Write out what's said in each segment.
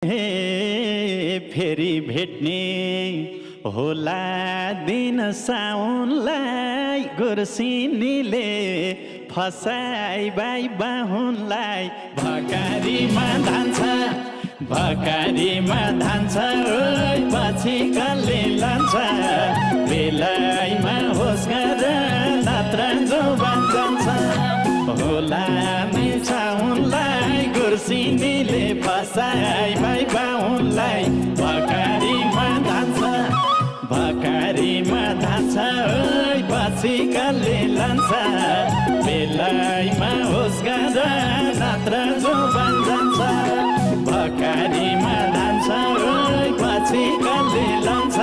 फेरि भेट्ने होला दिन साउनलाई गुर्सिनीले फसाई बाई बाहुनलाई भकारीमा धान्छ ओइ पछि कसले लान्छ बेलाइमा होस् गर नत्र जोबान जान्छ होला नि साउनलाई गुर्सिनीले फसाई बाई बाहुनलाई भकारीमा धान्छ ओइ पछि कसले लान्छ बेलाइमा होस् गर नत्र जोबान जान्छ भकारीमा धान्छ ओइ पछि कसले लान्छ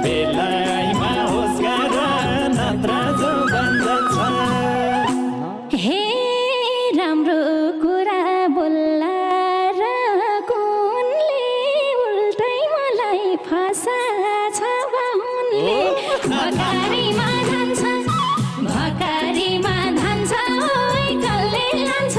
बेलाइमा होस् गर नत्र जोबान जान्छ। हे राम्रो कुरा बोल्ला र कुनले उल्टै मलाई फसाछ बाहुनले भकारीमा धान्छ ओइ कसले लान्छ